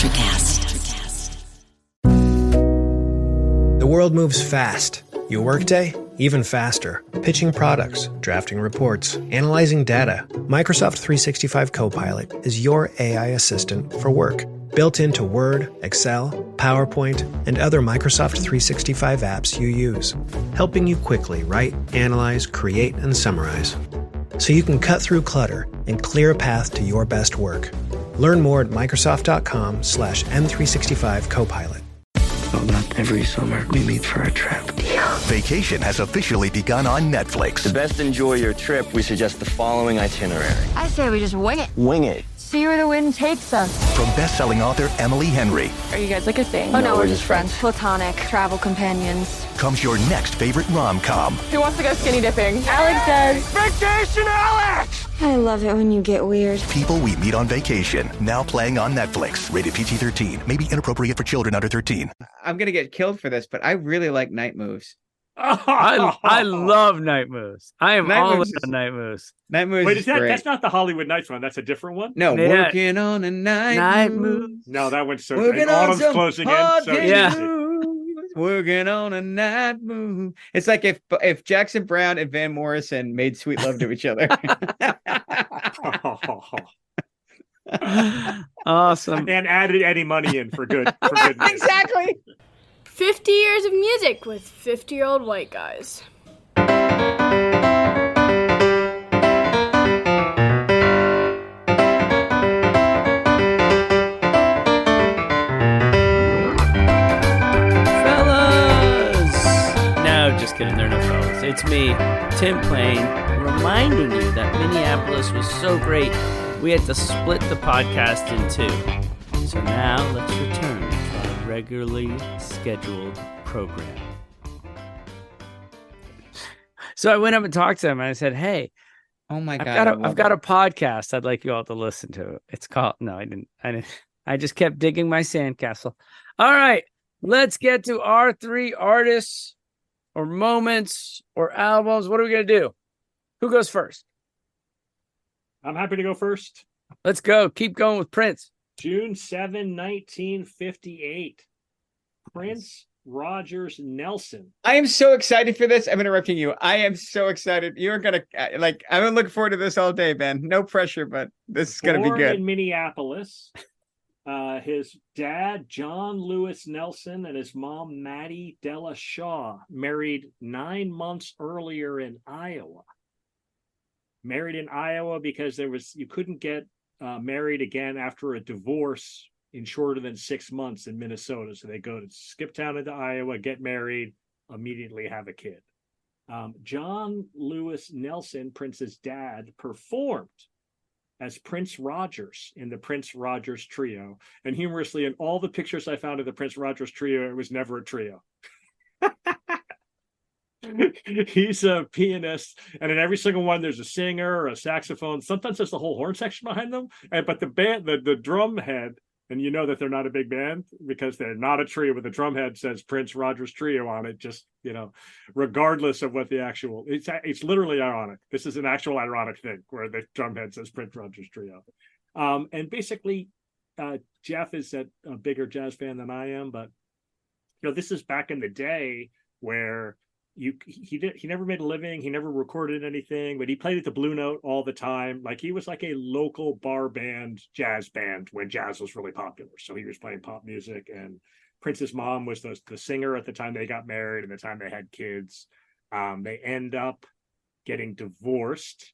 Electrocast. The world moves fast. Your workday, even faster. Pitching products, drafting reports, analyzing data. Microsoft 365 Copilot is your AI assistant for work. Built into Word, Excel, PowerPoint, and other Microsoft 365 apps you use. Helping you quickly write, analyze, create, and summarize. So you can cut through clutter and clear a path to your best work. Learn more at Microsoft.com/M365 Copilot. Not every summer we meet for a trip. Vacation has officially begun on Netflix. To best enjoy your trip, we suggest the following itinerary. I say we just wing it. Wing it. See where the wind takes us. From best-selling author Emily Henry Are you guys like a thing? Oh, no, we're just friends. Platonic travel companions. comes your next favorite rom-com. Who wants to go skinny dipping? Alex does. Vacation, Alex! I love it when you get weird. People We Meet on Vacation, now playing on Netflix. Rated PG-13. May be inappropriate for children under 13. I'm going to get killed for this, but I really like Night Moves. I love Night Moves. I am Night all Moves in on Night Moves. Night Moves. Wait, is that's not the Hollywood Nights one. That's a different one. No, Yeah. Working on a night moves. No, that one's so Working good. on Autumn's some closing in. hard So day Yeah. moves. Working on a night move. It's like if Jackson Brown and Van Morrison made sweet love to each other. Awesome. And added any money in for good. For goodness. Exactly. 50 years of music with 50-year-old white guys. Fellas! No, just kidding. There are no fellas. It's me, Tim Plain, reminding you that Minneapolis was so great, we had to split the podcast in two. So now let's return to our regularly scheduled program. So I went up and talked to him and I said, hey, Oh my God. I've got a podcast I'd like you all to listen to. It's called, no, I didn't. I just kept digging my sandcastle. All right, let's get to our three artists or moments or albums. What are we going to do? Who goes first? I'm happy to go first. Let's go. Keep going with Prince. June 7, 1958. Prince Rogers Nelson. I am so excited for this. I'm interrupting you. I am so excited. You're going to I'm looking forward to this all day, Ben. No pressure, but this is going to be Born good. in Minneapolis. His dad, John Lewis Nelson, and his mom, Maddie Della Shaw, married 9 months earlier in Iowa. Married in Iowa because you couldn't get married again after a divorce in shorter than 6 months in Minnesota. So they go to skip town into Iowa, get married, immediately have a kid. John Lewis Nelson, Prince's dad, performed as Prince Rogers in the Prince Rogers Trio. And humorously, in all the pictures I found of the Prince Rogers Trio, it was never a trio. He's a pianist, and in every single one there's a singer or a saxophone. Sometimes there's the whole horn section behind them, but the band, the drum head, and you know that they're not a big band because they're not a trio, but the drum head says Prince Rogers Trio on it, just, regardless of what the actual, it's literally ironic. This is an actual ironic thing where the drum head says Prince Rogers Trio. And basically Jeff is a bigger jazz fan than I am, but this is back in the day where he never made a living, he never recorded anything, but he played at the Blue Note all the time. Like, he was like a local bar band, jazz band, when jazz was really popular. So he was playing pop music, and Prince's mom was the singer at the time they got married and the time they had kids. They end up getting divorced,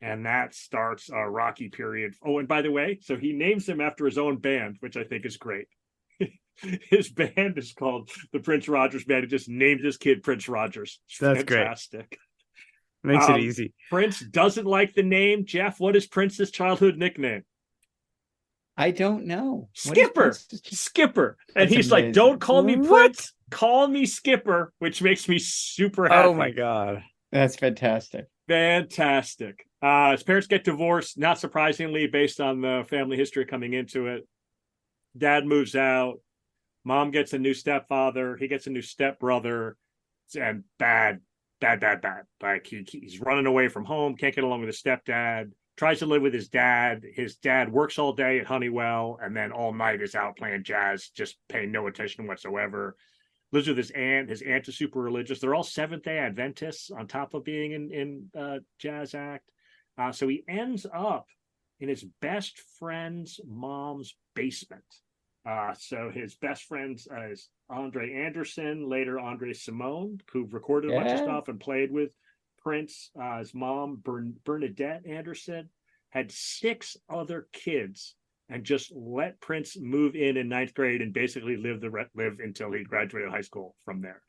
and that starts a rocky period. Oh, and by the way, so he names him after his own band, which I think is great. His band is called the Prince Rogers Band. He just named his kid Prince Rogers. That's fantastic. Great. Makes it easy. Prince doesn't like the name. Jeff, what is Prince's childhood nickname? I don't know. Skipper. And That's he's amazing. like, don't call me Prince, call me Skipper, which makes me super happy. Oh my God. That's fantastic. Fantastic. His parents get divorced, not surprisingly, based on the family history coming into it. Dad moves out. Mom gets a new stepfather. He gets a new stepbrother, and bad. Like, he's running away from home, can't get along with his stepdad. tries to live with his dad. His dad works all day at Honeywell and then all night is out playing jazz, just paying no attention whatsoever. Lives with his aunt. His aunt is super religious. They're all Seventh-day Adventists on top of being in jazz act. So he ends up in his best friend's mom's basement. So his best friend is Andre Anderson, later Andre Simone, who recorded a bunch of stuff and played with Prince. His mom, Bernadette Anderson, had 6 other kids and just let Prince move in ninth grade and basically live until he graduated high school from there.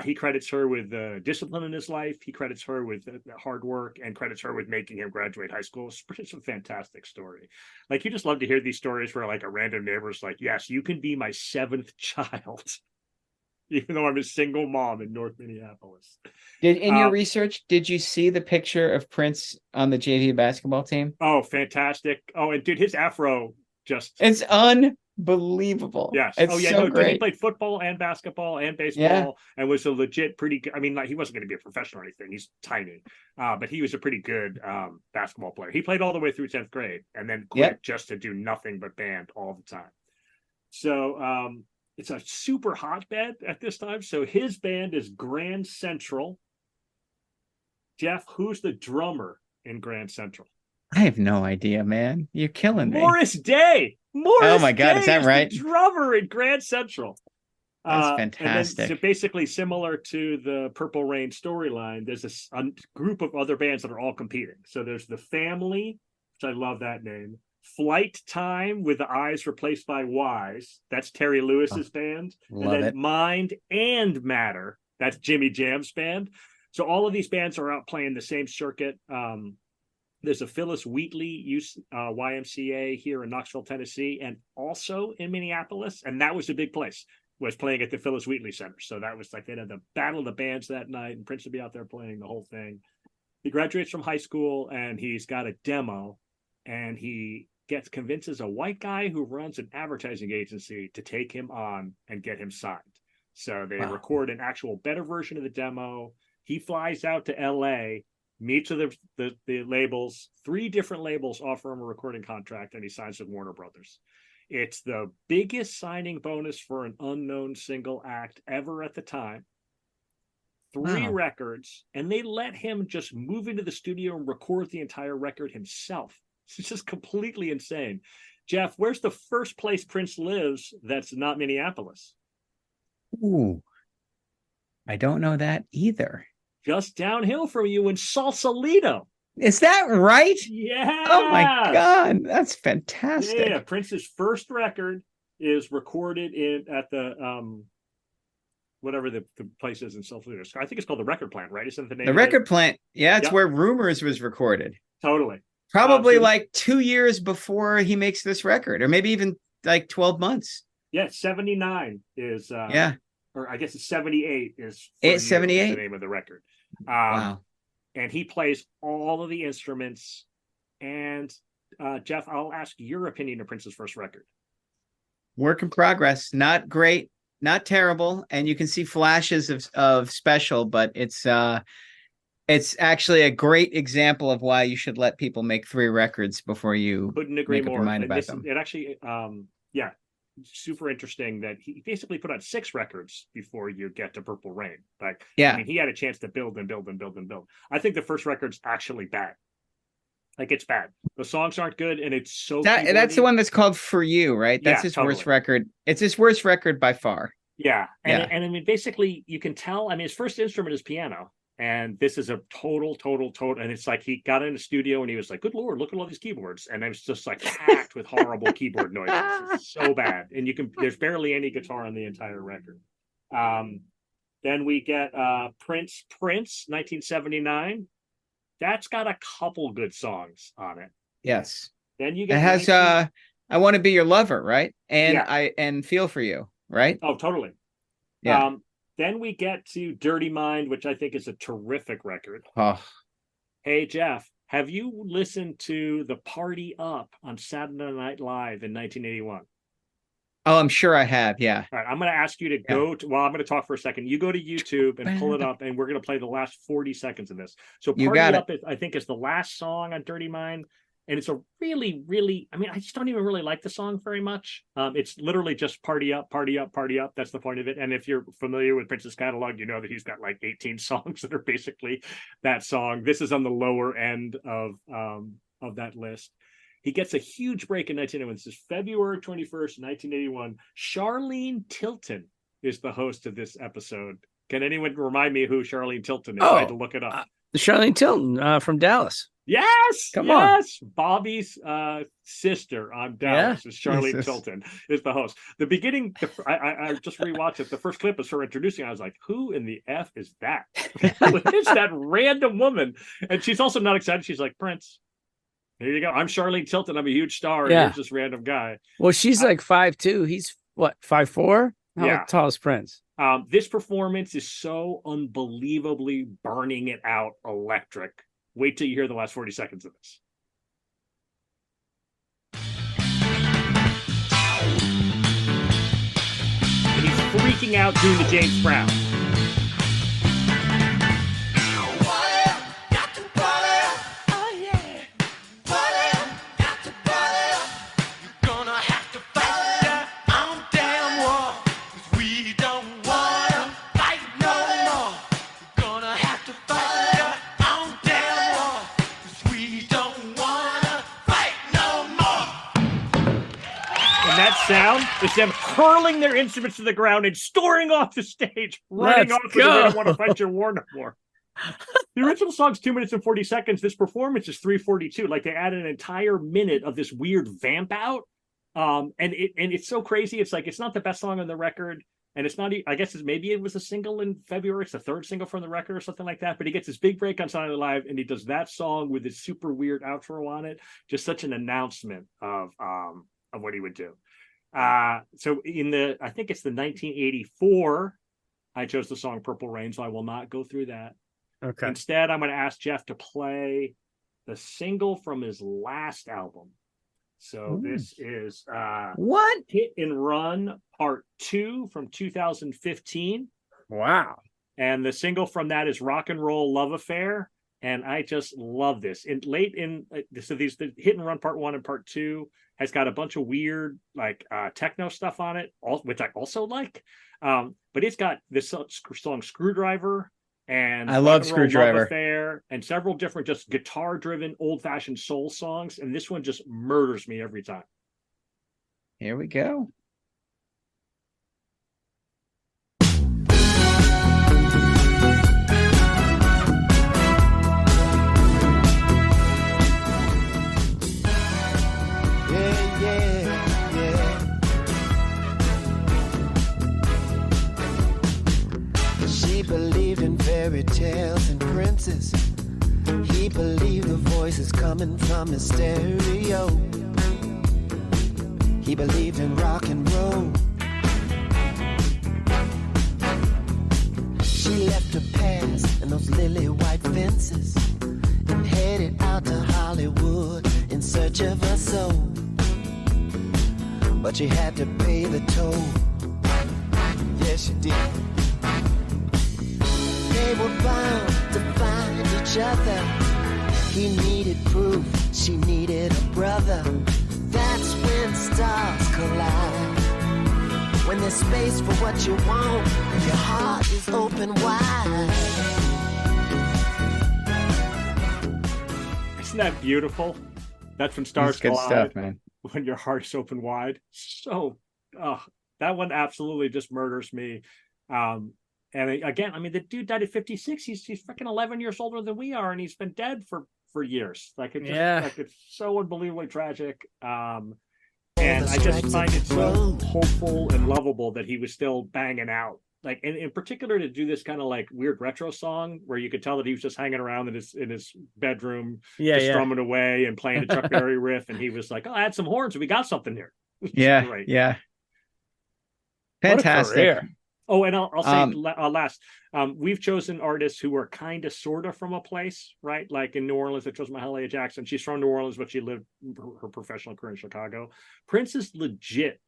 He credits her with discipline in his life. He credits her with hard work and credits her with making him graduate high school. It's a fantastic story. Like, you just love to hear these stories where like a random neighbor's like, yes, you can be my 7th child, even though I'm a single mom in North Minneapolis. In your research, did you see the picture of Prince on the JV basketball team? Oh, fantastic. Oh, and dude, his afro it's unbelievable. Yes. It's great. He played football and basketball and baseball and was a legit pretty good. I mean, like, he wasn't going to be a professional or anything. He's tiny, but he was a pretty good basketball player. He played all the way through 10th grade and then quit just to do nothing but band all the time. So it's a super hotbed at this time. So his band is Grand Central. Jeff, who's the drummer in Grand Central? I have no idea, man. You're killing me. Morris Day. Oh my God, is that right? The drummer in Grand Central. That's fantastic. And then, so basically similar to the Purple Rain storyline, there's a group of other bands that are all competing. So there's The Family, which I love that name. Flight Time with the I's replaced by Y's. That's Terry Lewis's band. And then Mind and Matter. That's Jimmy Jam's band. So all of these bands are out playing the same circuit. There's a Phyllis Wheatley YMCA here in Knoxville, Tennessee, and also in Minneapolis. And that was a big place, was playing at the Phyllis Wheatley Center. So that was like, they had the battle of the bands that night, and Prince would be out there playing the whole thing. He graduates from high school and he's got a demo, and he convinces a white guy who runs an advertising agency to take him on and get him signed. So they record an actual better version of the demo. He flies out to LA, meets with the labels. 3 different labels offer him a recording contract, and he signs with Warner Brothers. It's the biggest signing bonus for an unknown single act ever at the time. 3 records, and they let him just move into the studio and record the entire record himself. It's just completely insane. Jeff, where's the first place Prince lives that's not Minneapolis? Ooh, I don't know that either. Just downhill from you in Sausalito. Is that right? Yeah. Oh my God, that's fantastic. Yeah, Prince's first record is recorded at the whatever the place is in Sausalito. I think it's called the Record Plant, right? Isn't the name? The Record Plant. Yeah, it's where Rumors was recorded. Totally. Probably like 2 years before he makes this record, or maybe even like 12 months. Yeah, 79 is or I guess it's 78 is 78 the name of the record. Wow. And he plays all of the instruments. And Jeff, I'll ask your opinion of Prince's first record. Work in progress. Not great, not terrible, and you can see flashes of special, but it's actually a great example of why you should let people make 3 records before you couldn't agree make up more. your mind about them. It actually, super interesting that he basically put out 6 records before you get to Purple Rain. Like, I mean, he had a chance to build and build and build and build. I think the first record's actually bad. Like, it's bad. The songs aren't good, and it's so that's the one that's called For You, right? That's his worst record. It's his worst record by far. Yeah. And I mean, basically, you can tell, I mean, his first instrument is piano. And this is a total. And it's like he got in the studio and he was like, good Lord, look at all these keyboards. And it was just like packed with horrible keyboard noises. It's so bad. And there's barely any guitar on the entire record. Then we get Prince, 1979. That's got a couple good songs on it. Yes. Then you get it has I Want to Be Your Lover, right? And Feel For You, right? Oh, totally. Yeah. Then we get to Dirty Mind, which I think is a terrific record. Oh. Hey, Jeff, have you listened to the Party Up on Saturday Night Live in 1981? Oh, I'm sure I have. Yeah. All right. I'm going to ask you to go to, I'm going to talk for a second. You go to YouTube and pull it up, and we're going to play the last 40 seconds of this. So Party Up, I think, is the last song on Dirty Mind. And it's a really, really, I mean, I just don't even really like the song very much. It's literally just party up, party up, party up. That's the point of it. And if you're familiar with Prince's catalog, you know that he's got like 18 songs that are basically that song. This is on the lower end of that list. He gets a huge break in 1981. This is February 21st, 1981. Charlene Tilton is the host of this episode. Can anyone remind me who Charlene Tilton is? I had to look it up. Charlene Tilton from Dallas. Yes, Come on. Bobby's sister on Dallas is Charlene Tilton is the host. The beginning, I just rewatched it. The first clip is her introducing. I was like, "Who in the F is that? What is that random woman?" And she's also not excited. She's like, "Prince, here you go. I'm Charlene Tilton. I'm a huge star. Yeah. Here's this random guy." Well, she's like 5'2". He's what, 5'4"? How tall is Prince? This performance is so unbelievably burning it out electric. Wait till you hear the last 40 seconds of this. And he's freaking out doing the James Brown. Sound is them hurling their instruments to the ground and storming off the stage, running off because they don't want to fight your war no more. The original song's 2 minutes and 40 seconds. This performance is 3:42. Like they added an entire minute of this weird vamp out, and it's so crazy. It's like it's not the best song on the record, and it's not. I guess maybe it was a single in February. It's the third single from the record or something like that. But he gets his big break on Saturday Night Live, and he does that song with his super weird outro on it. Just such an announcement of what he would do. So I think it's the 1984, I chose the song Purple Rain, so I will not go through that. Okay. Instead, I'm going to ask Jeff to play the single from his last album. So this is what? Hit and Run Part 2 from 2015. Wow. And the single from that is Rock and Roll Love Affair. And I just love this. The Hit and Run Part 1 and Part 2 has got a bunch of weird techno stuff on it, which I also like. But it's got this song Screwdriver and I love Screwdriver Love Affair and several different just guitar-driven old-fashioned soul songs. And this one just murders me every time. Here we go. Believed in fairy tales and princes. He believed the voices coming from his stereo. He believed in rock and roll. She left her past and those lily white fences and headed out to Hollywood in search of her soul. But she had to pay the toll. Yes, she did. They were bound to find each other. He needed proof, she needed a brother. That's when stars collide. When there's space for what you want, your heart is open wide. Isn't that beautiful? That's when stars collide. Good stuff, man. When your heart is open wide. So, that one absolutely just murders me. And again, I mean, the dude died at 56. He's freaking 11 years older than we are, and he's been dead for years. It's so unbelievably tragic. And I just find it so hopeful and lovable that he was still banging out. Like, and in particular, to do this kind of like weird retro song where you could tell that he was just hanging around in his bedroom, strumming away and playing a Chuck Berry riff, and he was like, "Oh, I had some horns, and we got something here." Great. Yeah. Fantastic. Oh, and I'll say last, we've chosen artists who are kind of sort of from a place, right? Like in New Orleans, I chose Mahalia Jackson. She's from New Orleans, but she lived her professional career in Chicago. Prince is legit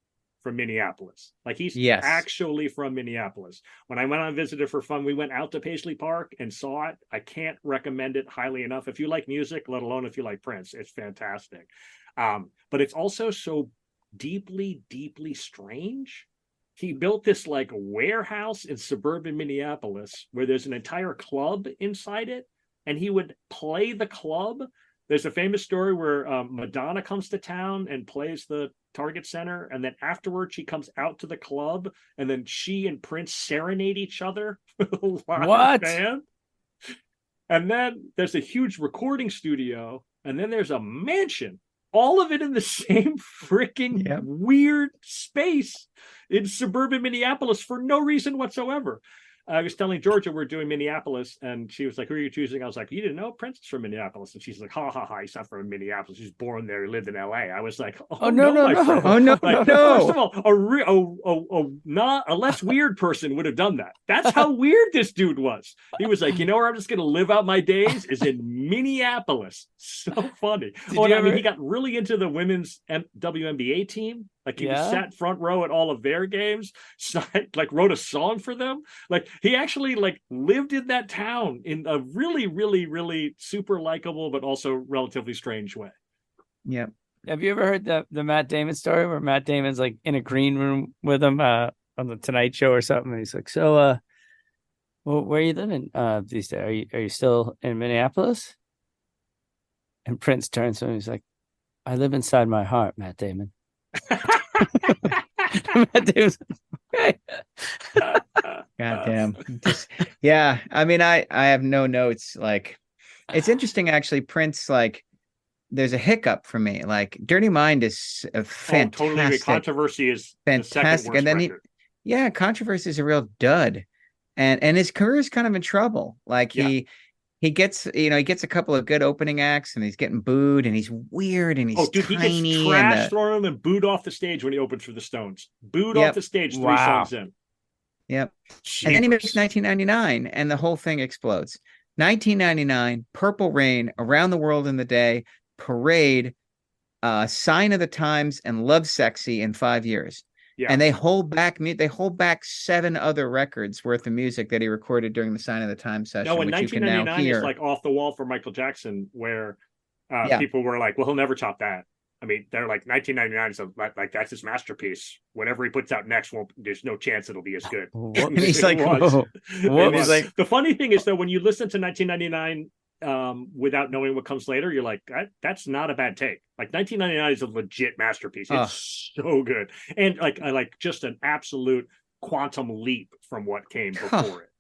from Minneapolis. Like he's Yes. actually from Minneapolis. When I went on a visit for fun, we went out to Paisley Park and saw it. I can't recommend it highly enough. If you like music, let alone if you like Prince, it's fantastic. But it's also so deeply, deeply strange. He built this like warehouse in suburban Minneapolis where there's an entire club inside it, and he would play the club. There's a famous story where Madonna comes to town and plays the Target Center, and then afterwards she comes out to the club, and then she and Prince serenade each other with a live band. And then there's a huge recording studio, and then there's a mansion. All of it in the same freaking weird space in suburban Minneapolis for no reason whatsoever. I was telling Georgia we're doing Minneapolis, and she was like, "Who are you choosing?" I was like, "You didn't know Prince is from Minneapolis?" And she's like, "Ha ha ha! He's not from Minneapolis. He's born there. He lived in L.A." I was like, "Oh no, my friend. Oh no, like, no!" First of all, not a less weird person would have done that. That's how weird this dude was. He was like, "You know where I'm just going to live out my days is in Minneapolis." So funny. I mean, he got really into the women's WNBA team. Like he was sat front row at all of their games, like wrote a song for them. Like he actually like lived in that town in a really, really, really super likable, but also relatively strange way. Yeah. Have you ever heard the Matt Damon story where Matt Damon's like in a green room with him on the Tonight Show or something? And he's like, "So, well, where are you living these days? Are you still in Minneapolis?" And Prince turns to him and he's like, "I live inside my heart, Matt Damon." Goddamn. Yeah. I mean, I have no notes. Like, it's interesting actually. Prince, like, there's a hiccup for me. Like, Dirty Mind is a fantastic. Totally. Controversy is fantastic, the and then Controversy is a real dud, and his career is kind of in trouble. Like he gets a couple of good opening acts, and he's getting booed, and he's weird, and he's tiny, he gets trash thrown him and booed off the stage when he opens for the Stones. Booed off the stage 3 songs in. Yep. And then he makes 1999, and the whole thing explodes. 1999, Purple Rain, Around the World in the Day, Parade, Sign of the Times, and Love Sexy in 5 years. Yeah. And they hold back 7 other records worth of music that he recorded during the Sign of the Times session. No, in which 1999 you can now hear. Is like off the wall for Michael Jackson, where people were like, "Well, he'll never top that." I mean, they're like 1999 is like that's his masterpiece. Whatever he puts out next, there's no chance it'll be as good. And he's like, "Whoa!" He's like, the funny thing is that when you listen to 1999 without knowing what comes later, you're like, that's not a bad take. Like 1999 is a legit masterpiece. It's so good, and like just an absolute quantum leap from what came before it.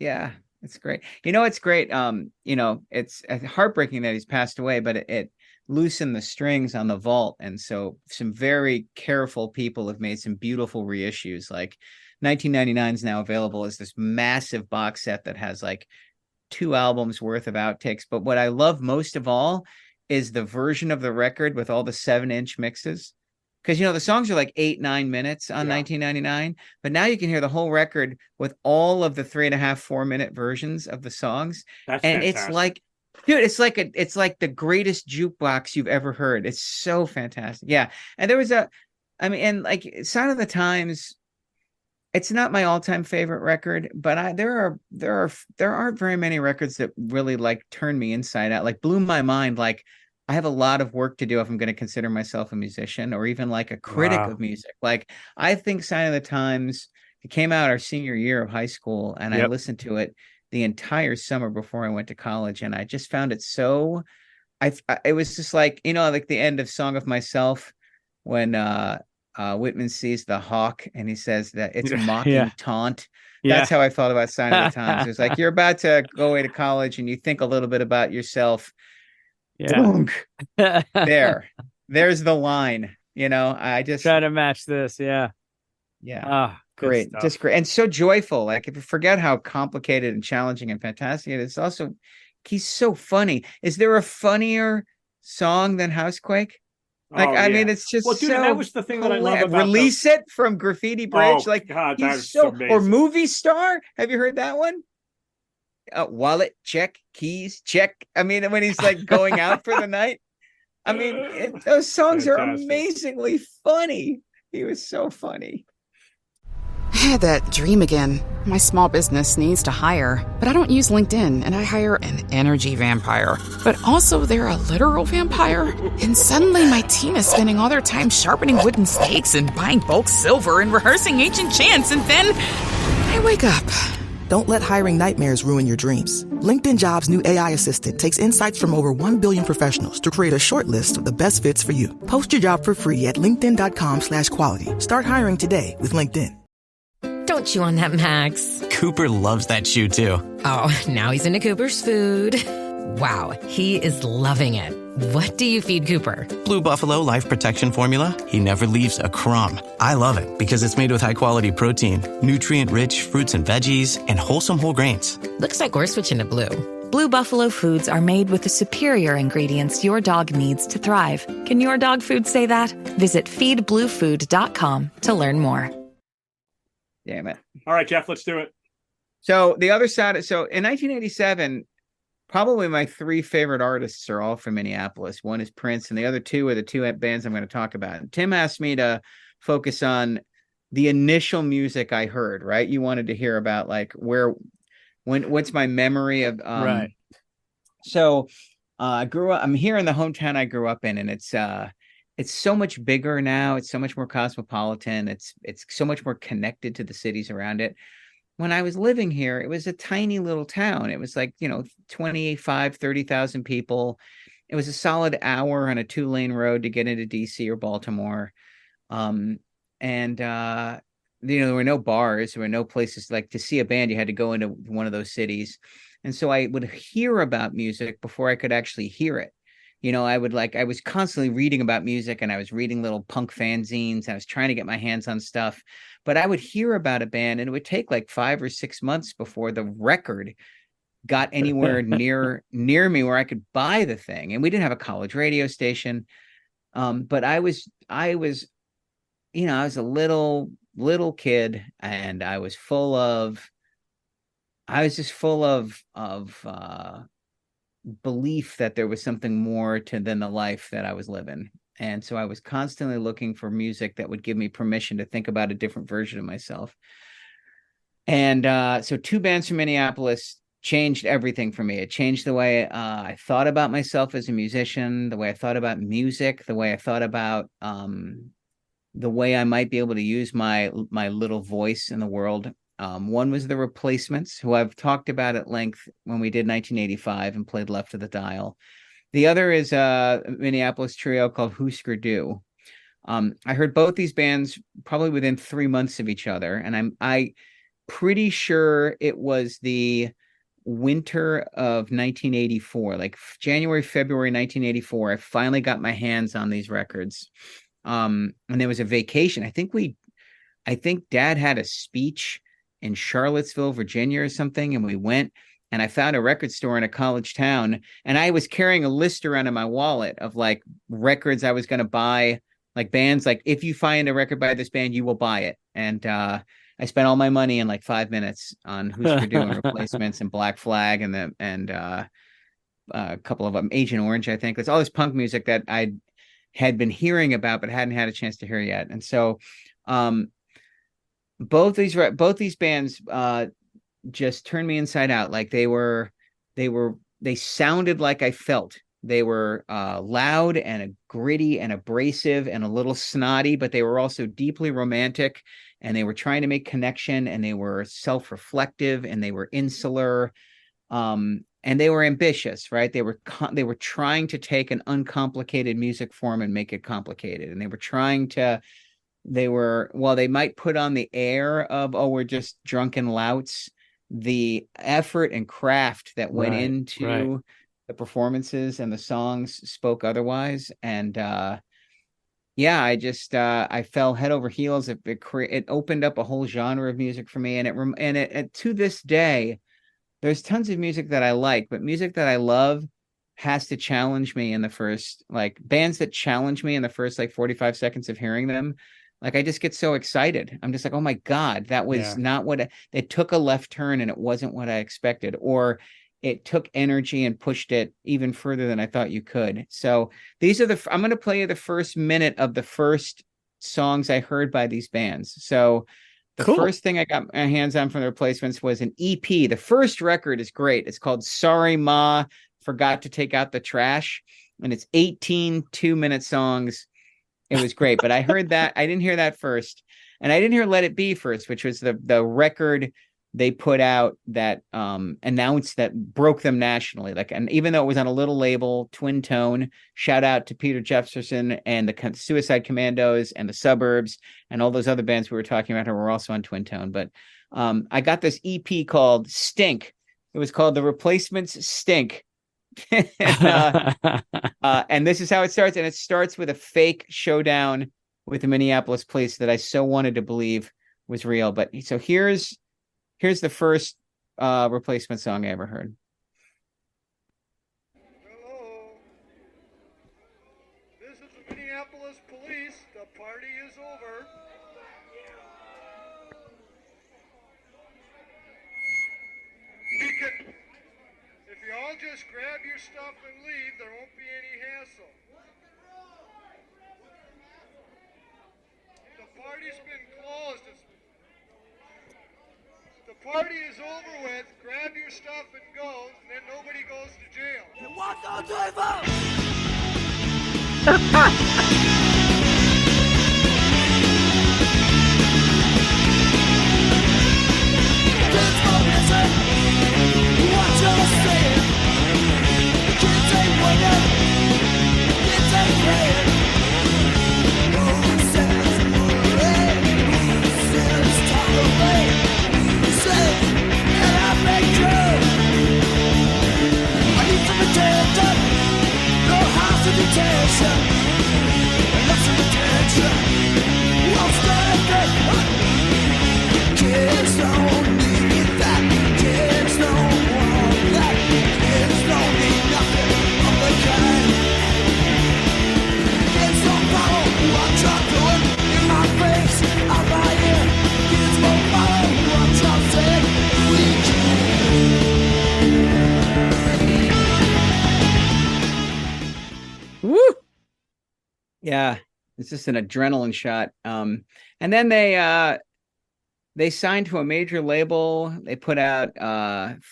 Yeah, it's great. It's great. It's heartbreaking that he's passed away, but it loosened the strings on the vault, and so some very careful people have made some beautiful reissues. Like 1999 is now available as this massive box set that has like 2 albums worth of outtakes. But what I love most of all is the version of the record with all the 7-inch mixes. Because, the songs are like 8-9 minutes on 1999, but now you can hear the whole record with all of the 3.5-4 minute versions of the songs. That's fantastic. It's like, dude, it's like the greatest jukebox you've ever heard. It's so fantastic. Yeah. And there was Sign of the Times, it's not my all-time favorite record, but there aren't very many records that really like turn me inside out, like blew my mind. Like, I have a lot of work to do if I'm going to consider myself a musician or even like a critic of music. Like, I think Sign of the Times, it came out our senior year of high school, and I listened to it the entire summer before I went to college, and I just found it so. It was just like like the end of Song of Myself when Whitman sees the hawk and he says that it's a mocking taunt. That's how I felt about Sign of the Times. It was like, you're about to go away to college and you think a little bit about yourself. There's the line. I just try to match this. Yeah. Great. Just great. And so joyful. Like, if you forget how complicated and challenging and fantastic it is, it's also, he's so funny. Is there a funnier song than Housequake? Like, I mean, it's just dude, so that was the thing that I love about Release It from Graffiti Bridge. Like, God, he's so amazing. Or Movie Star. Have you heard that one? Wallet check, keys check. I mean, when he's like going out for the night. I mean, those songs are amazingly funny. He was so funny. I had that dream again. My small business needs to hire, but I don't use LinkedIn, and I hire an energy vampire. But also they're a literal vampire. And suddenly my team is spending all their time sharpening wooden stakes and buying bulk silver and rehearsing ancient chants, and then I wake up. Don't let hiring nightmares ruin your dreams. LinkedIn Jobs' new AI assistant takes insights from over 1 billion professionals to create a short list of the best fits for you. Post your job for free at linkedin.com/quality. Start hiring today with LinkedIn. Don't chew on that, Max. Cooper loves that chew, too. Oh, now he's into Cooper's food. Wow, he is loving it. What do you feed Cooper? Blue Buffalo Life Protection Formula. He never leaves a crumb. I love it because it's made with high-quality protein, nutrient-rich fruits and veggies, and wholesome whole grains. Looks like we're switching to Blue. Blue Buffalo foods are made with the superior ingredients your dog needs to thrive. Can your dog food say that? Visit feedbluefood.com to learn more. Damn it. All right, Jeff, let's do it. So the other side, so in 1987, probably my three favorite artists are all from Minneapolis. One is Prince, and the other two are the two bands I'm going to talk about. And Tim asked me to focus on the initial music I heard, right? You wanted to hear about like what's my memory of right. So I grew up, I'm here in the hometown I grew up in, and it's so much bigger now. It's so much more cosmopolitan. It's so much more connected to the cities around it. When I was living here, it was a tiny little town. It was like, 30,000 people. It was a solid hour on a 2-lane road to get into DC or Baltimore. There were no bars. There were no places like to see a band. You had to go into one of those cities. And so I would hear about music before I could actually hear it. I was constantly reading about music, and I was reading little punk fanzines. I was trying to get my hands on stuff, but I would hear about a band, and it would take like 5 or 6 months before the record got anywhere near me where I could buy the thing. And we didn't have a college radio station. But I was a little kid, and I was just full of belief that there was something more than the life that I was living. And so I was constantly looking for music that would give me permission to think about a different version of myself. And so two bands from Minneapolis changed everything for me. It changed the way I thought about myself as a musician, the way I thought about music, the way I thought about the way I might be able to use my little voice in the world. One was the Replacements, who I've talked about at length when we did 1985 and played Left of the Dial. The other is a Minneapolis trio called Husker. I heard both these bands probably within 3 months of each other, and I'm pretty sure it was the winter of 1984, like January, February 1984. I finally got my hands on these records, and there was a vacation. I think Dad had a speech in Charlottesville, Virginia or something. And we went, and I found a record store in a college town, and I was carrying a list around in my wallet of like records I was going to buy, like bands, like if you find a record by this band, you will buy it. And I spent all my money in like 5 minutes on Husker and Replacements and Black Flag and a couple of them, Agent Orange, I think. It's all this punk music that I had been hearing about, but hadn't had a chance to hear yet. And so, both these bands just turned me inside out. Like they sounded like I felt. They were loud and gritty and abrasive and a little snotty, but they were also deeply romantic, and they were trying to make connection, and they were self-reflective, and they were insular, and they were ambitious, right? They were trying to take an uncomplicated music form and make it complicated, and while they might put on the air of, oh, we're just drunken louts, the effort and craft that went into the performances and the songs spoke otherwise. And I fell head over heels. It opened up a whole genre of music for me. And to this day, there's tons of music that I like, but music that I love has to challenge me in the first, like bands that challenge me in the first like 45 seconds of hearing them. Like I just get so excited. I'm just like, oh my God, that was not what it took a left turn, and it wasn't what I expected, or it took energy and pushed it even further than I thought you could. So I'm going to play you the first minute of the first songs I heard by these bands. So the first thing I got my hands on from the Replacements was an EP. The first record is great. It's called Sorry Ma Forgot to Take Out the Trash, and it's 18 2-minute songs. It was great, but I heard that. I didn't hear that first, and I didn't hear Let It Be first, which was the record they put out that announced that broke them nationally. Like, and even though it was on a little label, Twin Tone, shout out to Peter Jefferson and the Suicide Commandos and the Suburbs and all those other bands we were talking about who were also on Twin Tone. But I got this EP called Stink. It was called The Replacements Stink. And this is how it starts. And it starts with a fake showdown with the Minneapolis police that I so wanted to believe was real. But so here's the first Replacement song I ever heard. Hello. This is the Minneapolis police. The party is over. If you all just grab your stuff and leave, there won't be any hassle. The party's been closed. The party is over with. Grab your stuff and go, and then nobody goes to jail. What Kids don't need that. Kids don't want that. Kids don't need nothing of the kind. Kids don't follow what you're doing in my face, out my ear. Kids won't follow what you're saying. We can. Woo! Yeah, it's just an adrenaline shot. And then they signed to a major label. They put out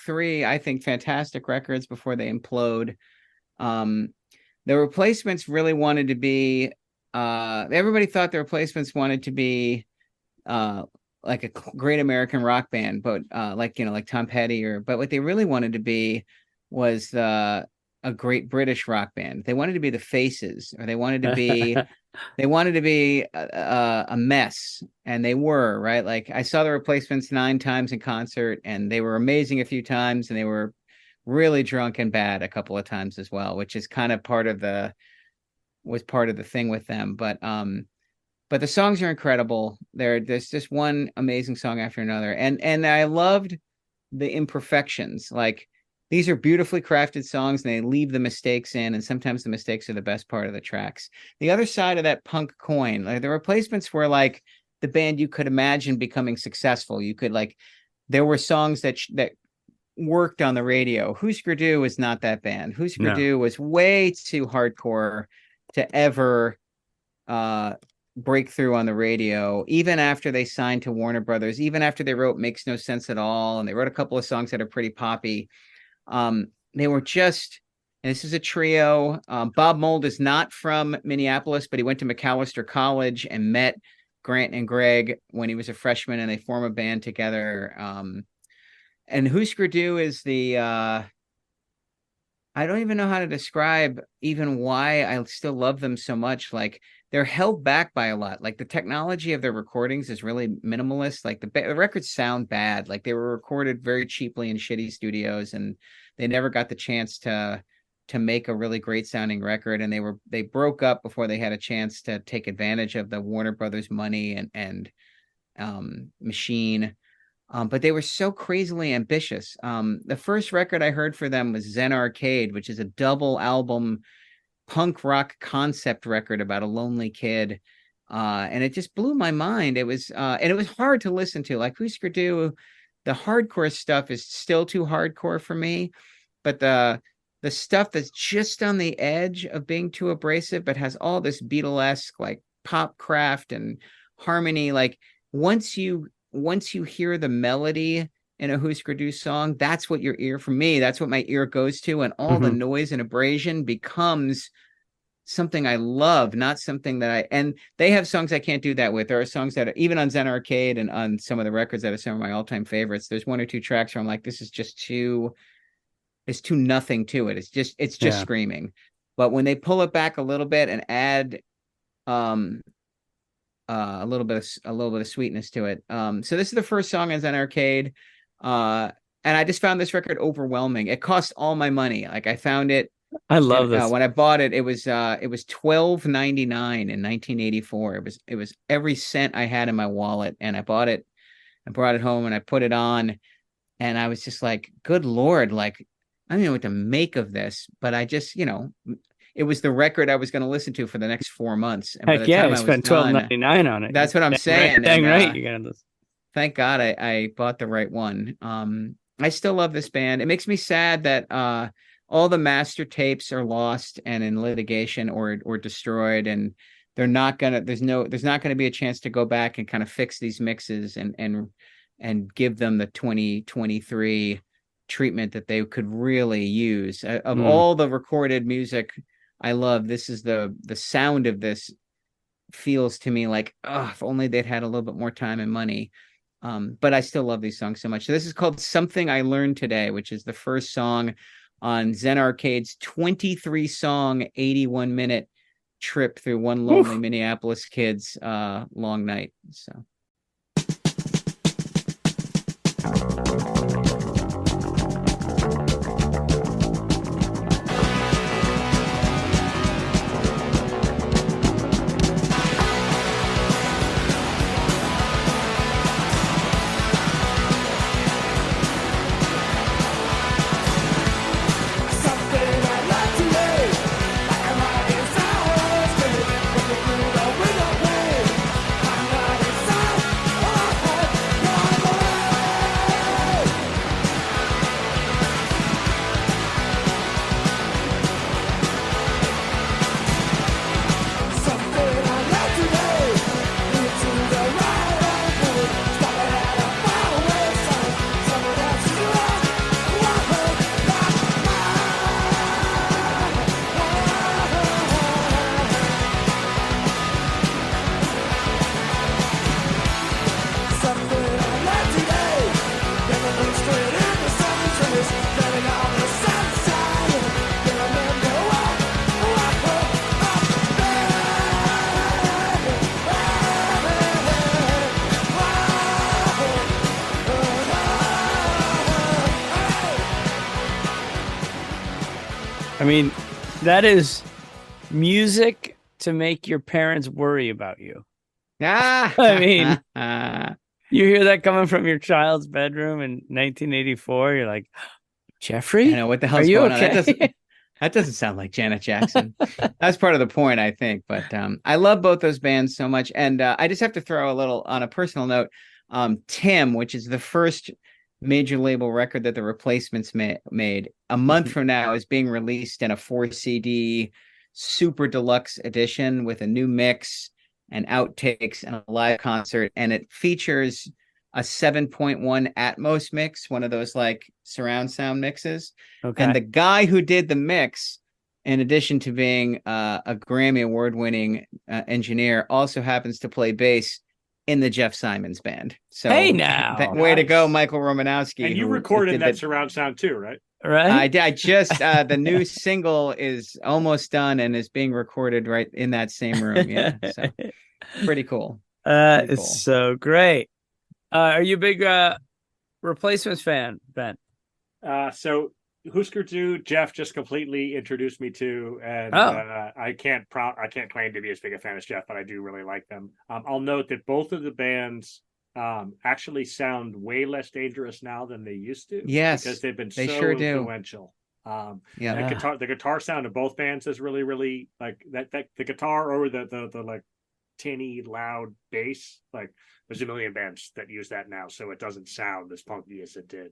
3, I think, fantastic records before they implode. The Replacements really wanted to be everybody thought the Replacements wanted to be like a great American rock band, but like Tom Petty but what they really wanted to be was a great British rock band. They wanted to be the Faces, or they wanted to be a mess, and they were, right? Like, I saw the Replacements 9 times in concert, and they were amazing a few times, and they were really drunk and bad a couple of times as well, which is kind of part of the thing with them. But the songs are incredible. There's just one amazing song after another, and I loved the imperfections. Like, these are beautifully crafted songs, and they leave the mistakes in, and sometimes the mistakes are the best part of the tracks. The other side of that punk coin, like, the Replacements were like the band you could imagine becoming successful. You could, like, there were songs that worked on the radio. Husker Du was not that band. Husker Du was way too hardcore to ever break through on the radio, even after they signed to Warner Brothers, even after they wrote Makes No Sense at All, and they wrote a couple of songs that are pretty poppy. They were just, and this is a trio. Bob Mould is not from Minneapolis, but he went to Macalester College and met Grant and Greg when he was a freshman, and they form a band together. And Husker Du is I don't even know how to describe even why I still love them so much. Like, they're held back by a lot. Like, the technology of their recordings is really minimalist. Like, the records sound bad. Like, they were recorded very cheaply in shitty studios, and they never got the chance to make a really great sounding record. And they broke up before they had a chance to take advantage of the Warner Brothers money and machine. But they were so crazily ambitious. The first record I heard for them was Zen Arcade, which is a double album punk rock concept record about a lonely kid. And it just blew my mind. It was hard to listen to. Like, Husker Du, the hardcore stuff is still too hardcore for me, but the stuff that's just on the edge of being too abrasive, but has all this Beatlesque, like, pop craft and harmony. Like once you hear the melody in a Husker Du song, that's what that's what my ear goes to, and all the noise and abrasion becomes something I love, not something that and they have songs I can't do that with. There are songs that are, even on Zen Arcade and on some of the records that are some of my all-time favorites, there's one or two tracks where I'm like, this is just it's too nothing to it. It's just screaming. But when they pull it back a little bit and add a little bit of sweetness to it. So this is the first song on Zen Arcade. And I just found this record overwhelming. It cost all my money. Like I found it. I love this. When I bought it, it was $12.99 in 1984. It was every cent I had in my wallet, and I bought it. I brought it home and I put it on, and I was just like, "Good Lord!" Like I don't know what to make of this, but I just, it was the record I was going to listen to for the next 4 months. And by the time I spent $12.99 on it. That's what I'm saying. Dang right, you got this. Thank God I bought the right one. I still love this band. It makes me sad that all the master tapes are lost and in litigation or destroyed, and there's not gonna be a chance to go back and kind of fix these mixes and give them the 2023 treatment that they could really use. Of all the recorded music I love, this is the sound of this feels to me like, oh, if only they'd had a little bit more time and money. But I still love these songs so much. So this is called Something I Learned Today, which is the first song on Zen Arcade's 23-song, 81-minute trip through one lonely Minneapolis kid's long night. So. I mean, that is music to make your parents worry about you. I mean, you hear that coming from your child's bedroom in 1984. You're like, Jeffrey, I know what the hell's going on. That doesn't sound like Janet Jackson. That's part of the point, I think. But I love both those bands so much. And I just have to throw a little on a personal note. Tim, which is the first major label record that the Replacements made, a month from now is being released in a 4 CD super deluxe edition with a new mix and outtakes and a live concert. And it features a 7.1 Atmos mix, one of those like surround sound mixes. Okay. And the guy who did the mix, in addition to being a Grammy award-winning engineer, also happens to play bass in the Jeff Simons band. So hey now, way to go, Michael Romanowski. And you recorded that surround sound too, right? Right. I just the new single is almost done and is being recorded right in that same room. Yeah, so pretty cool. It's so great. Are you a big Replacements fan, Ben? So Husker Du, Jeff just completely introduced me to, and I can't claim to be as big a fan as Jeff, but I do really like them. I'll note that both of the bands actually sound way less dangerous now than they used to. Yes, because they've been so sure influential. Yeah, the guitar sound of both bands is really, really like that. The guitar or the like tinny loud bass. Like there's a million bands that use that now, so it doesn't sound as punky as it did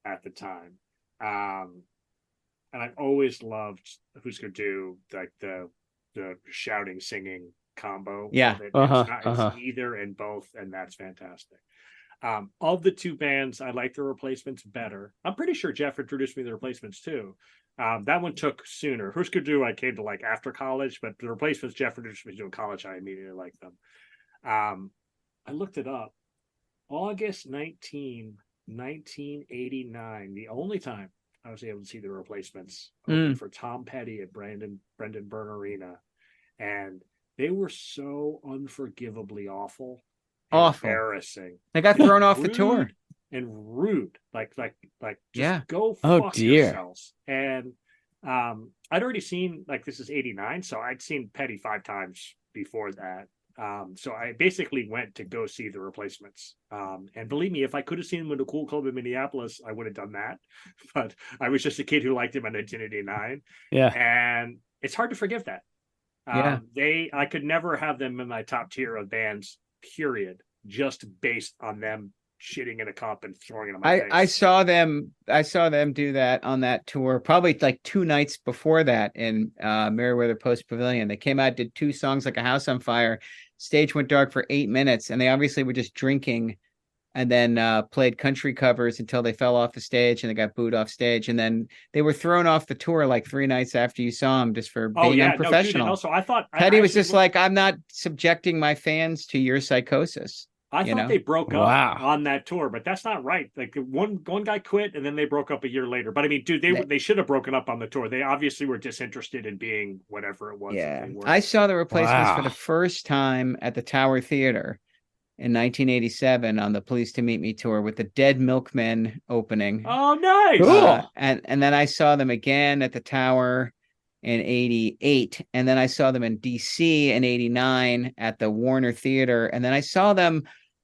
at the time. And I've always loved Husker Du, like the shouting, singing combo. Yeah. It's either and both, and that's fantastic. Of the two bands, I like the Replacements better. I'm pretty sure Jeff introduced me to the Replacements too. That one took sooner. Husker Du I came to like after college, but the Replacements Jeff introduced me to in college. I immediately liked them. I looked it up. August 1989, the only time I was able to see the Replacements for Tom Petty at Brendan Byrne Arena, and they were so unforgivably awful. Embarrassing. They got thrown off the tour. And rude. Like just go fuck yourselves. And I'd already seen, like, this is 89, so I'd seen Petty 5 times before that. So I basically went to go see the Replacements. And believe me, if I could have seen them in a cool club in Minneapolis, I would have done that. But I was just a kid who liked him in 1989. Yeah. And it's hard to forgive that. I could never have them in my top tier of bands, period, just based on them shitting in a cup and throwing it in my face. I saw them do that on that tour, probably like 2 nights before that in Merriweather Post Pavilion. They came out, did 2 songs, like A House on Fire. Stage went dark for 8 minutes, and they obviously were just drinking, and then played country covers until they fell off the stage and they got booed off stage. And then they were thrown off the tour like 3 nights after you saw them, just for being unprofessional. No, also, I thought Petty was just like, I'm not subjecting my fans to your psychosis. I thought they broke up on that tour, but that's not right. Like one guy quit and then they broke up a year later. But I mean, dude, they should have broken up on the tour. They obviously were disinterested in being whatever it was. Yeah, I saw the Replacements for the first time at the Tower Theater in 1987 on the Pleased to Meet Me tour with the Dead Milkmen opening. Oh, nice! Cool. And then I saw them again at the Tower in 88, and then I saw them in DC in 89 at the Warner Theater, and then I saw them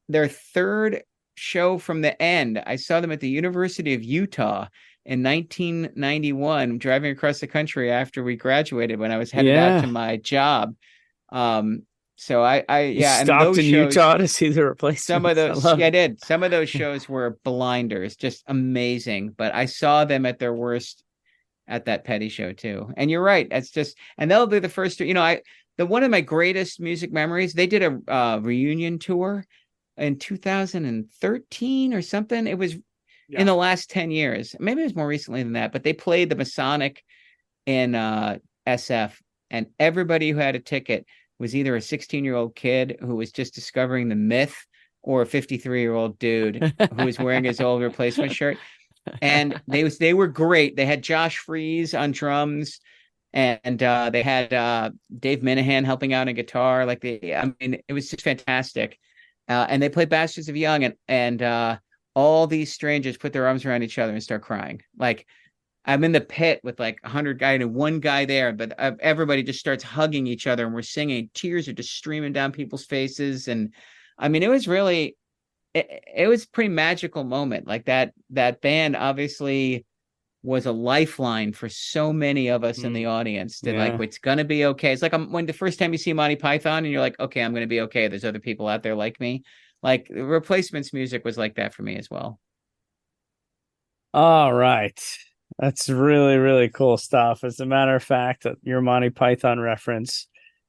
their third show from the end. I saw them at the University of Utah in 1991, driving across the country after we graduated when I was headed out to my job. So I stopped in Utah to see the Replacements. Some of those, I did. Some of those shows were blinders, just amazing. But I saw them at their worst at that Petty show too. And you're right. It's just, and they'll be the first to, one of my greatest music memories, they did a reunion tour in 2013 or something. It was in the last 10 years. Maybe it was more recently than that, but they played the Masonic in SF, and everybody who had a ticket was either a 16-year-old kid who was just discovering the myth or a 53-year-old dude who was wearing his old Replacement shirt. And they were great. They had Josh Freese on drums, and they had Dave Minahan helping out on guitar. It was just fantastic. And they played Bastards of Young, and all these strangers put their arms around each other and start crying. Like, I'm in the pit with like 100 guys and one guy there, but everybody just starts hugging each other, and we're singing. Tears are just streaming down people's faces. And I mean, it was really, it was a pretty magical moment. Like that band obviously was a lifeline for so many of us in the audience that like, it's going to be okay. It's like when the first time you see Monty Python and you're like, okay, I'm going to be okay. There's other people out there like me. Like Replacements music was like that for me as well. All right. That's really, really cool stuff. As a matter of fact, your Monty Python reference,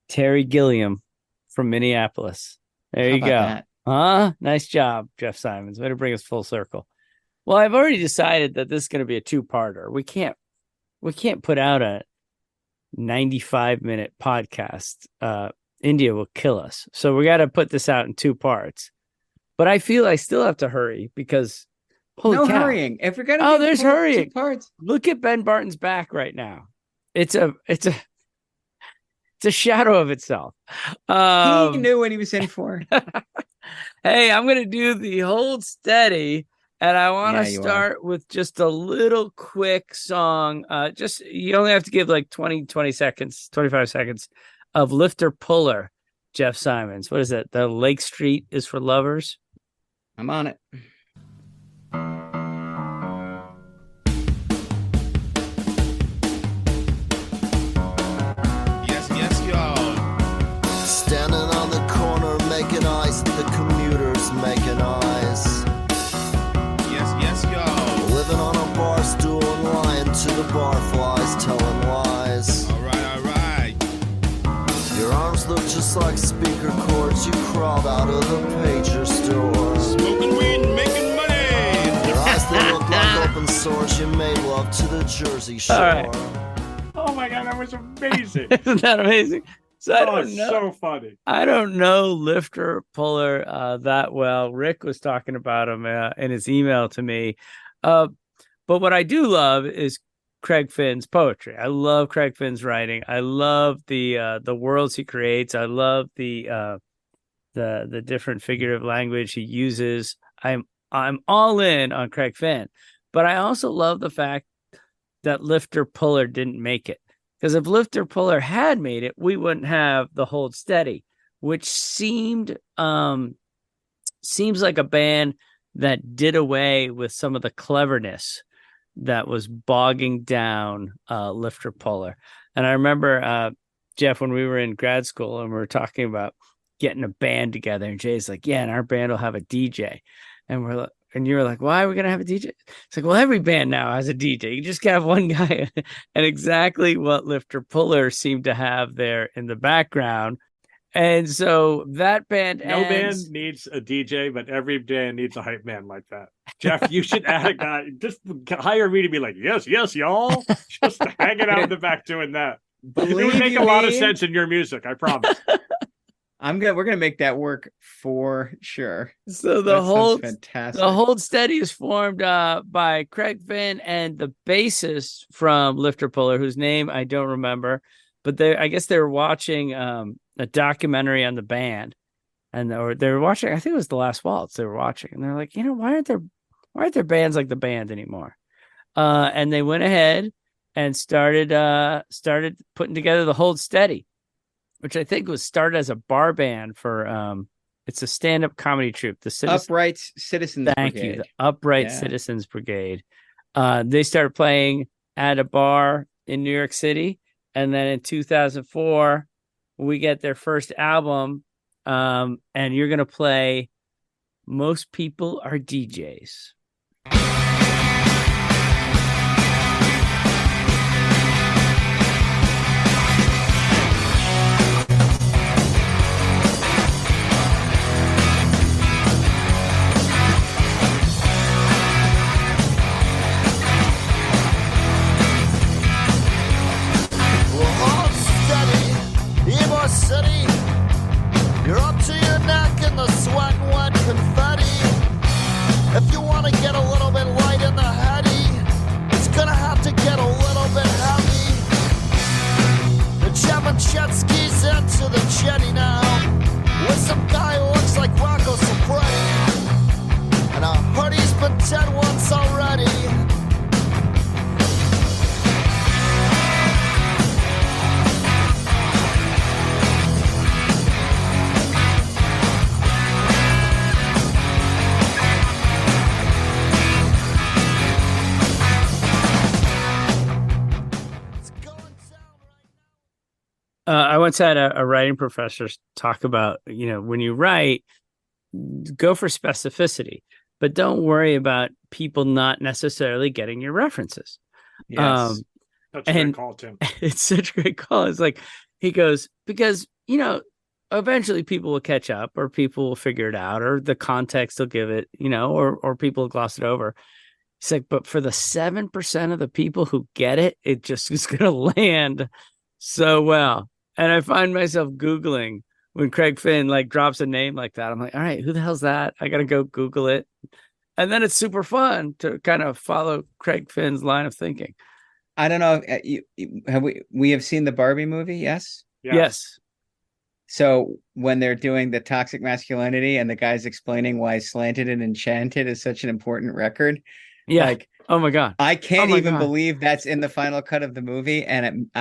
Terry Gilliam from Minneapolis. There you go. That? Nice job, Jeff Simons. Way to bring us full circle. Well, I've already decided that this is going to be a 2-parter. We can't put out a 95-minute podcast. India will kill us. So we got to put this out in 2 parts. But I feel I still have to hurry because holy cow. Hurrying. If we're gonna there's hurrying. 2 parts. Look at Ben Barton's back right now. It's a shadow of itself. He knew what he was in for. Hey, I'm going to do the Hold Steady, and I want to start with just a little quick song. You only have to give like 20 seconds, 25 seconds of Lifter Puller, Jeff Simons. What is it? The Lake Street is for Lovers? I'm on it. Yes, y'all. Standing on the corner making eyes at the commuters making eyes. Yes, y'all. Living on a bar stool and lying to the barflies, telling lies. All right. Your arms look just like as you crawled out of the pager store. Smoking weed and making money. Your eyes, they look like open sores. You made love to the Jersey Shore. All right. Oh my God, that was amazing. Isn't that amazing? So I don't know. So funny. I don't know Lifter Puller that well. Rick was talking about him in his email to me. But what I do love is Craig Finn's poetry. I love Craig Finn's writing. I love the worlds he creates. I love the different figurative language he uses. I'm all in on Craig Finn, but I also love the fact that Lifter Puller didn't make it. Because if Lifter Puller had made it, we wouldn't have the Hold Steady, which seems like a band that did away with some of the cleverness that was bogging down Lifter Puller. And I remember, Jeff, when we were in grad school and we were talking about getting a band together, and Jay's like, yeah, and our band will have a DJ. And you were like, why are we going to have a DJ? It's like, well, every band now has a DJ. You just got to have one guy. And exactly what Lifter Puller seemed to have there in the background. And so that band No band needs a DJ, but every band needs a hype man like that. Jeff, you should add a guy. Just hire me to be like, yes, y'all. Just hanging out in the back doing that. It would make a lot of sense in your music, I promise. We're gonna make that work for sure. So the Hold Steady is formed by Craig Finn and the bassist from Lifter Puller, whose name I don't remember, but I guess they were watching a documentary on the band, they were watching. I think it was The Last Waltz. They were watching, and they're like, why aren't there bands like the band anymore? And they went ahead and started putting together the Hold Steady, which I think was started as a bar band for it's a stand-up comedy troupe, the Upright Citizens Thank Brigade. you, the Upright Citizens Brigade. They started playing at a bar in New York City, and then in 2004, we get their first album, and you're gonna play Most People Are DJs. City, you're up to your neck in the sweat and wet confetti. If you want to get a little bit light in the heady, it's gonna have to get a little bit heavy. The German jet skis into the jetty now, with some guy who looks like Rocco Siffredi, and I heard he's been dead once already. I once had a writing professor talk about, when you write, go for specificity, but don't worry about people not necessarily getting your references. Yes. That's a great call, Tim. It's such a great call. It's like, he goes, because, eventually people will catch up, or people will figure it out, or the context will give it, or people will gloss it over. It's like, but for the 7% of the people who get it, it just is going to land so well. And I find myself Googling when Craig Finn drops a name like that. I'm like, all right, who the hell's that? I got to go Google it. And then it's super fun to kind of follow Craig Finn's line of thinking. I don't know. We have seen the Barbie movie. Yes. Yes. So when they're doing the toxic masculinity and the guy's explaining why Slanted and Enchanted is such an important record. Yeah. Oh my God. I can't even believe that's in the final cut of the movie. And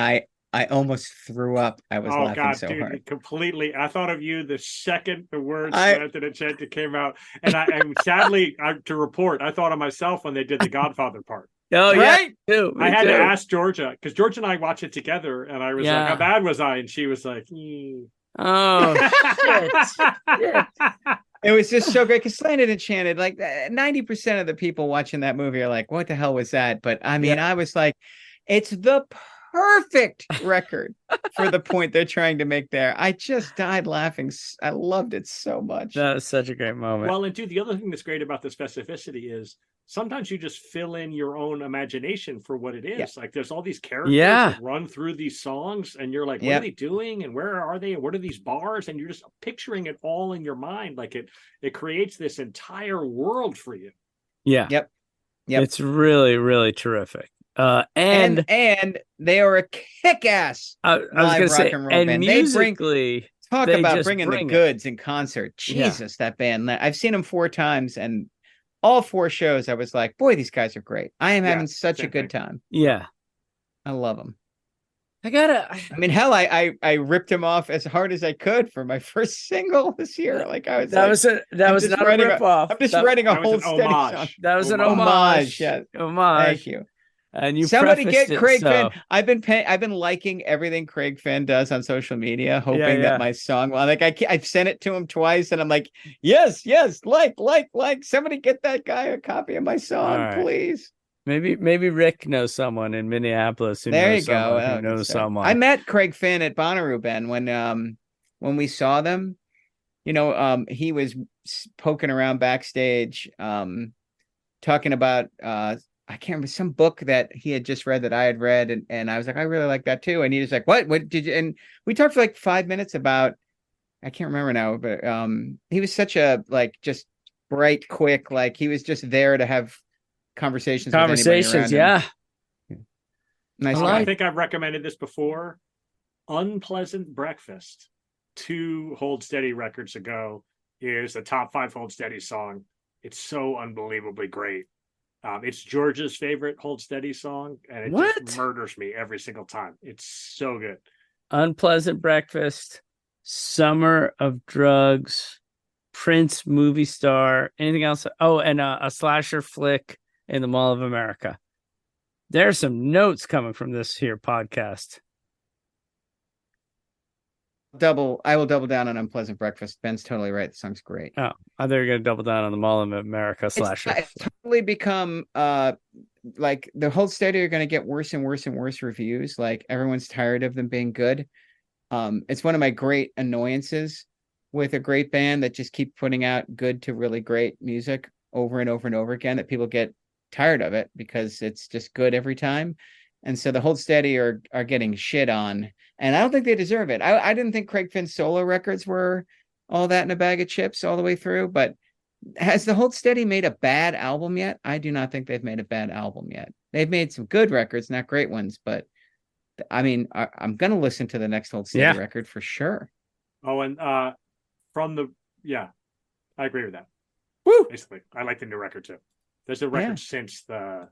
I almost threw up. I was laughing so hard. Completely. I thought of you the second the word Slanted and Enchanted came out. And sadly, to report, I thought of myself when they did the Godfather part. Oh, right? Yeah. Too. I had to ask Georgia, because Georgia and I watched it together, and I was like, how bad was I? And she was like, oh, shit. It was just so great, because Slanted and Enchanted, 90% of the people watching that movie are like, what the hell was that? But I mean, I was like, it's the perfect record for the point they're trying to make there. I just died laughing. I loved it so much. That was such a great moment. Well, and dude, the other thing that's great about the specificity is sometimes you just fill in your own imagination for what it is. Yeah. Like there's all these characters that run through these songs and you're like, what are they doing? And where are they? And what are these bars? And you're just picturing it all in your mind. Like it creates this entire world for you. Yeah. Yep. It's really, really terrific. And they are a kick-ass live rock and roll band. Musically, talk about bringing the goods in concert. Jesus, that band. I've seen them 4 times, and all 4 shows, I was like, boy, these guys are great. I am having such a good time. Yeah. I love them. I mean, hell, I ripped him off as hard as I could for my first single this year. Like I was that was not a rip-off. I'm just writing a whole steady song. That was an homage. Yeah. Homage. Thank you. And you somebody get Craig Finn. I've been liking everything Craig Finn does on social media, hoping that my song. Well, like I've sent it to him twice, and I'm like, yes, like. Somebody get that guy a copy of my song, please. Maybe Rick knows someone in Minneapolis who knows someone. I met Craig Finn at Bonnaroo, Ben, when we saw them. You know, he was poking around backstage, talking about I can't remember some book that he had just read that I had read, and I was like, I really like that too. And he was like, what did you? And we talked for like 5 minutes about, I can't remember now, but he was such a just bright, quick, like he was just there to have conversations. Yeah. Nice. I think I've recommended this before. Unpleasant Breakfast, 2 Hold Steady records ago, is the top 5 Hold Steady song. It's so unbelievably great. It's George's favorite Hold Steady song, and it just murders me every single time. It's so good. Unpleasant Breakfast, Summer of Drugs, Prince movie star, anything else? Oh, and a slasher flick in the Mall of America. There's some notes coming from this here podcast. I will double down on Unpleasant Breakfast. Ben's totally right. The song's great. Oh, I thought you were going to double down on the Mall of America slasher. It's totally become like the Hold Steady are going to get worse and worse and worse reviews. Like everyone's tired of them being good. It's one of my great annoyances with a great band that just keep putting out good to really great music over and over and over again, that people get tired of it because it's just good every time. And so the Hold Steady are getting shit on, and I don't think they deserve it. I didn't think Craig Finn's solo records were all that in a bag of chips all the way through, but has the Hold Steady made a bad album yet? I do not think they've made a bad album yet. They've made some good records, not great ones, but I mean, I'm going to listen to the next Hold Steady record for sure. Oh, and I agree with that. Woo! Basically, I like the new record too. There's a record since the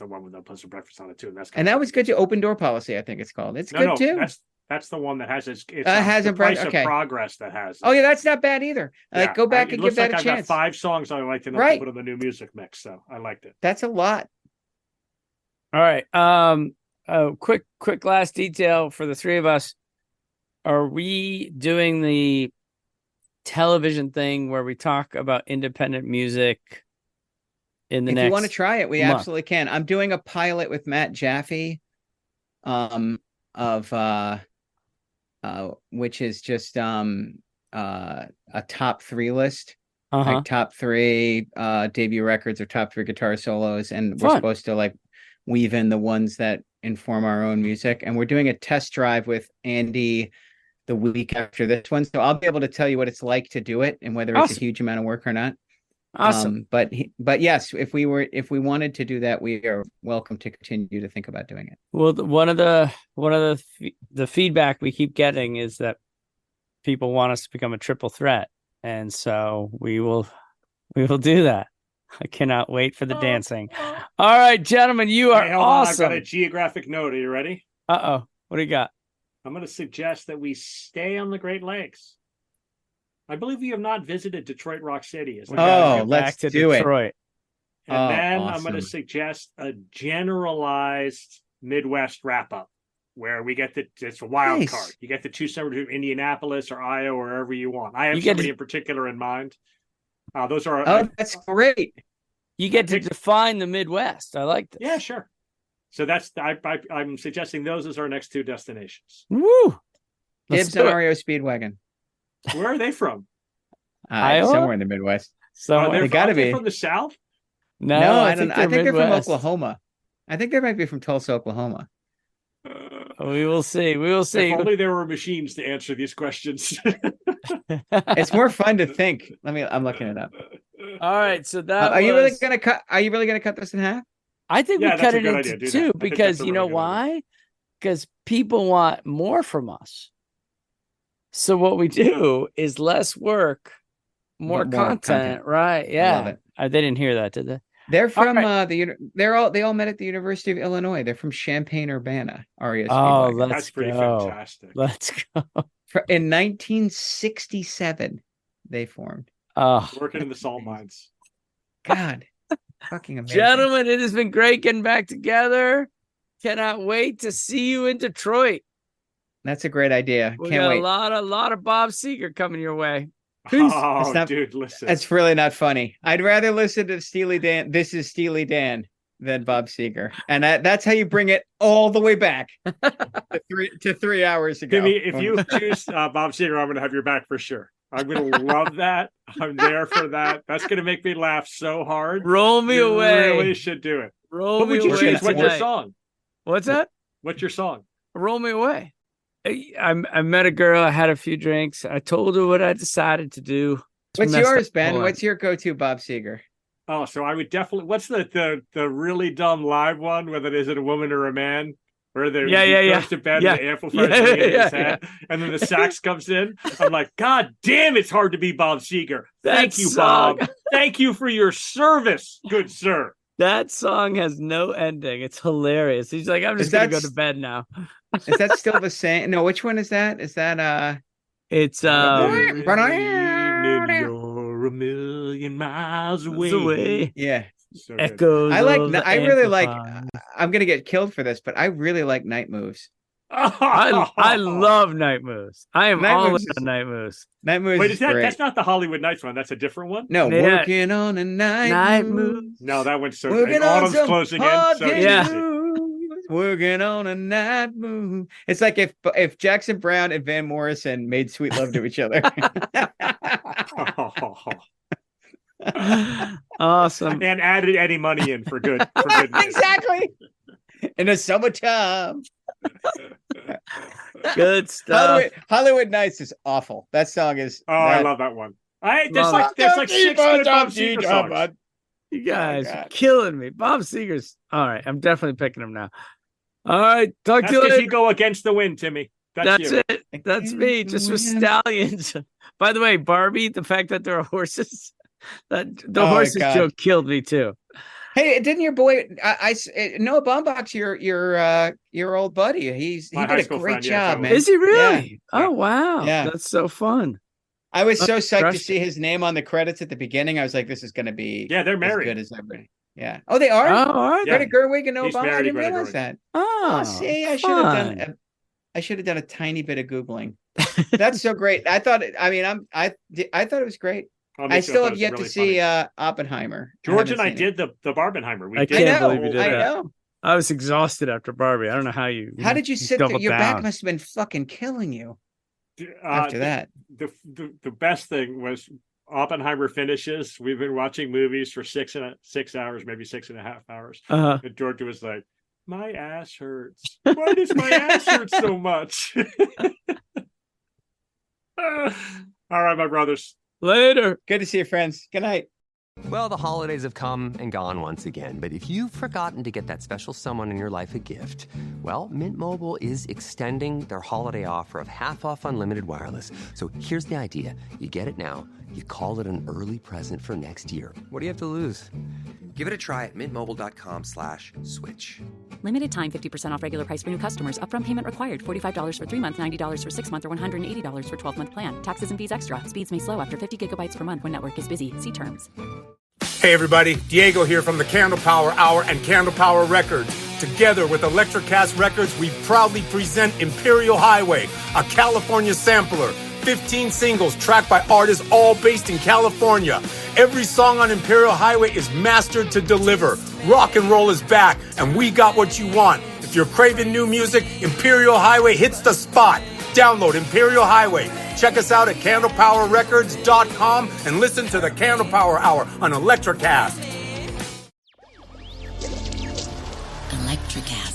one with Unpleasant Breakfast on it too, and that was good too. Open Door Policy, I think it's called. It's good too. That's the one that has its hasn't the price of progress that has. Oh yeah, that's not bad either. Like go back and give that a chance. I've got 5 songs I liked enough to put in the new music mix, so I liked it. That's a lot. All right. Quick last detail for the 3 of us. Are we doing the television thing where we talk about independent music in the next? If you want to try it, we absolutely can. I'm doing a pilot with Matt Jaffe, which is just a top 3 list, like top 3 debut records or top 3 guitar solos, and we're supposed to like weave in the ones that inform our own music. And we're doing a test drive with Andy the week after this one, so I'll be able to tell you what it's like to do it and whether it's a huge amount of work or not. Awesome. But yes, if we wanted to do that, we are welcome to continue to think about doing it. Well, one of the feedback we keep getting is that people want us to become a triple threat, and so we will do that. I cannot wait for the dancing. All right, gentlemen, you are awesome. I've got a geographic note. Are you ready? What do you got? I'm going to suggest that we stay on the Great Lakes. I believe you have not visited Detroit Rock City. Let's do Detroit. It. And then awesome. I'm going to suggest a generalized Midwest wrap-up where we get it's a wild card. You get to choose somebody from Indianapolis or Iowa or wherever you want. I have somebody in particular in mind. Those are. That's great. You get to define the Midwest. I like this. Yeah, sure. So I'm suggesting those as our next two destinations. Woo! Gibbs and REO Speedwagon. Where are they from? Somewhere in the Midwest. So they got to be from the South. No, I don't. I think they're from Oklahoma. I think they might be from Tulsa, Oklahoma. We will see. We will see. If only there were machines to answer these questions. It's more fun to think. I'm looking it up. All right. So that Are you really gonna cut? Are you really gonna cut this in half? I think we cut it into idea. two because you know why? Because people want more from us. So what we do is less work, more content, right? Yeah. I love it. They didn't hear that, did they? They're from they all met at the University of Illinois. They're from Champaign-Urbana. REO Speedwagon. That's pretty fantastic. Let's go. In 1967, they formed. Working in the salt mines. God, fucking amazing. Gentlemen, it has been great getting back together. Cannot wait to see you in Detroit. That's a great idea. We Can't got wait. a lot of Bob Seger coming your way. Dude, listen. It's really not funny. I'd rather listen to Steely Dan. This is Steely Dan than Bob Seger, and that's how you bring it all the way back to 3 hours ago. Timmy, if you choose Bob Seger, I'm going to have your back for sure. I'm going to love that. I'm there for that. That's going to make me laugh so hard. Roll me away. You really should do it. Roll me away. What's your song? What's that? What's your song? Roll me away. I met a girl. I had a few drinks. I told her what I decided to do. What's yours, Ben? What's your go-to Bob Seger? Oh, so I would definitely. What's the really dumb live one? Whether it is a woman or a man, where he goes to bed and the amplifier's in his head, and then the sax comes in. I'm like, God damn, it's hard to be Bob Seger. Thank you, Bob. Thank you for your service, good sir. That song has no ending. It's hilarious. He's like, I'm just gonna go to bed now. Is that still the same? No, which one is that? Is that It's you're a million miles away. Yeah. So Echoes. I really like. I'm gonna get killed for this, but I really like Night Moves. I love Night Moves. I am all in on Night Moves. Night Moves. Wait, that's not the Hollywood Nights one? That's a different one. No, working on a night move. No, that one's so working great. Autumn's closing in. So working on a night move. It's like if Jackson Browne and Van Morrison made sweet love to each other. Awesome. And added any money in for good. Exactly. In the summertime. Good stuff. Hollywood Nights is awful. That song is. I love that one. There's like 6 good Bob Seger songs. You guys are killing me. Bob Seger's. All right, I'm definitely picking him now. All right, talk to you later. You go against the wind, Timmy. That's it. That's me. Just with stallions. By the way, Barbie, the fact that there are horses, the horses joke killed me too. Hey, didn't your boy Noah Baumbach's your old buddy? He did a great job, man. Is he really? Yeah. Oh wow. Yeah. That's so fun. I was so psyched to see his name on the credits at the beginning. I was like, this is gonna be they're married. As good as ever. Yeah. Oh, they are? Oh, are they? Greta Gerwig and Noah He's Baumbach. I didn't Greta realize Gerwig. that. Oh, see, I should have done a tiny bit of Googling. That's so great. I thought it was great. I still have yet to see Oppenheimer. George and I did the Barbenheimer. I can't believe you did that. I know. I was exhausted after Barbie. I don't know how you. How did you sit there? Your back must have been fucking killing you after that. The best thing was Oppenheimer finishes. We've been watching movies for 6 hours, maybe 6.5 hours. And George was like, "My ass hurts. Why does my ass hurt so much?" All right, my brothers. Later. Good to see you, friends. Good night. Well, the holidays have come and gone once again, but if you've forgotten to get that special someone in your life a gift, well, Mint Mobile is extending their holiday offer of half off unlimited wireless. So here's the idea. You get it now. You call it an early present for next year. What do you have to lose? Give it a try at mintmobile.com/switch. Limited time 50% off regular price for new customers. Upfront payment required. $45 for 3 months, $90 for 6 months, or $180 for 12-month plan. Taxes and fees extra. Speeds may slow after 50 gigabytes per month when network is busy. See terms. Hey everybody, Diego here from the Candle Power Hour and Candle Power Records. Together with Electric Cast Records, we proudly present Imperial Highway, a California sampler. 15 singles tracked by artists all based in California. Every song on Imperial Highway is mastered to deliver. Rock and roll is back, and we got what you want. If you're craving new music, Imperial Highway hits the spot. Download Imperial Highway. Check us out at candlepowerrecords.com and listen to the Candle Power Hour on Electricast. Electricast.